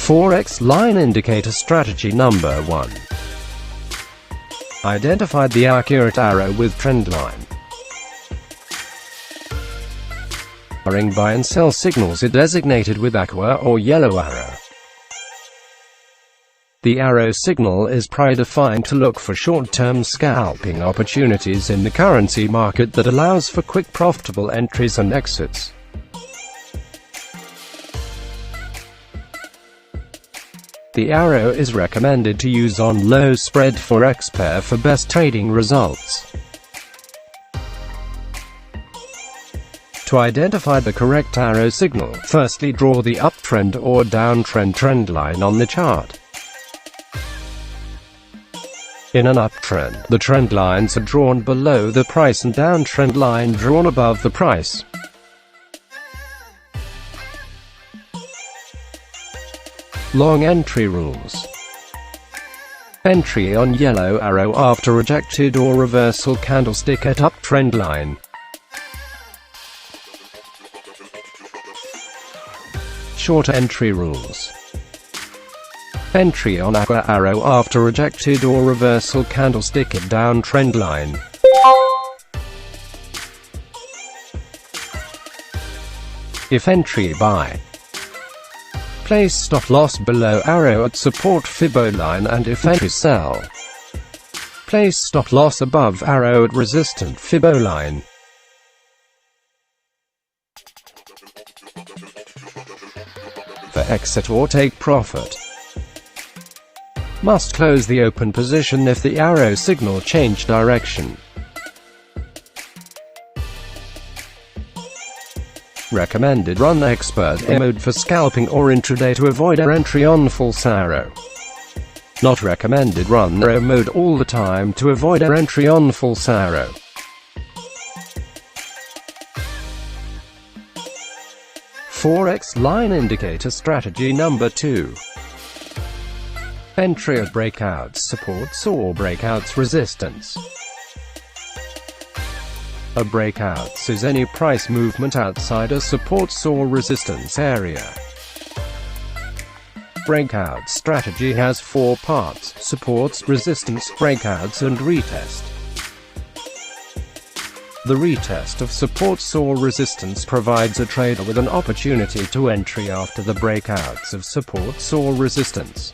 Forex Line Indicator Strategy Number 1. Identify the accurate arrow with Trendline. During buy and sell signals are designated with aqua or yellow arrow. The arrow signal is predefined to look for short-term scalping opportunities in the currency market that allows for quick profitable entries and exits. The arrow is recommended to use on low spread Forex pair for best trading results. To identify the correct arrow signal, firstly draw the uptrend or downtrend trend line on the chart. In an uptrend, the trend lines are drawn below the price and downtrend line drawn above the price. Long entry rules. Entry on yellow arrow after rejected or reversal candlestick at uptrend line. Short entry rules. Entry on aqua arrow after rejected or reversal candlestick at downtrend line. If entry buy, place stop loss below arrow at support Fibo line, and if entry sell, place stop loss above arrow at resistant Fibo line. For exit or take profit, must close the open position if the arrow signal change direction. Recommended run expert mode for scalping or intraday to avoid entry on false arrow. Not recommended run arrow mode all the time to avoid entry on false arrow. Forex Line Indicator Strategy Number 2. Entry at breakouts supports or breakouts resistance. A breakout is any price movement outside a supports or resistance area. Breakout strategy has 4 parts: supports, resistance, breakouts, and retest. The retest of supports or resistance provides a trader with an opportunity to entry after the breakouts of supports or resistance.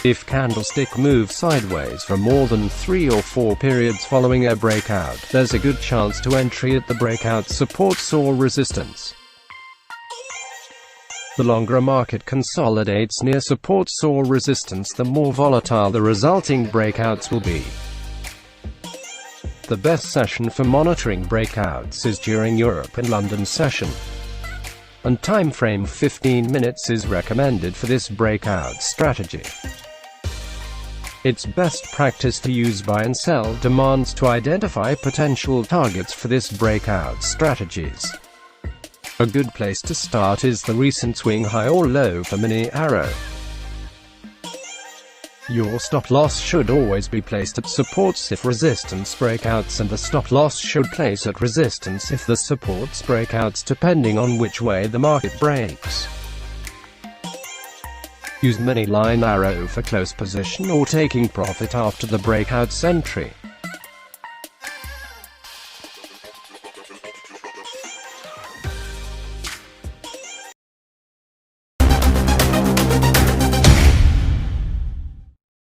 If candlestick moves sideways for more than 3 or 4 periods following a breakout, there's a good chance to entry at the breakout supports or resistance. The longer a market consolidates near supports or resistance, the more volatile the resulting breakouts will be. The best session for monitoring breakouts is during Europe and London session, and time frame 15 minutes is recommended for this breakout strategy. It's best practice to use buy and sell demands to identify potential targets for this breakout strategies. A good place to start is the recent swing high or low for mini arrow. Your stop loss should always be placed at supports if resistance breakouts, and the stop loss should place at resistance if the supports breakouts, depending on which way the market breaks. Use mini line arrow for close position or taking profit after the breakout's entry.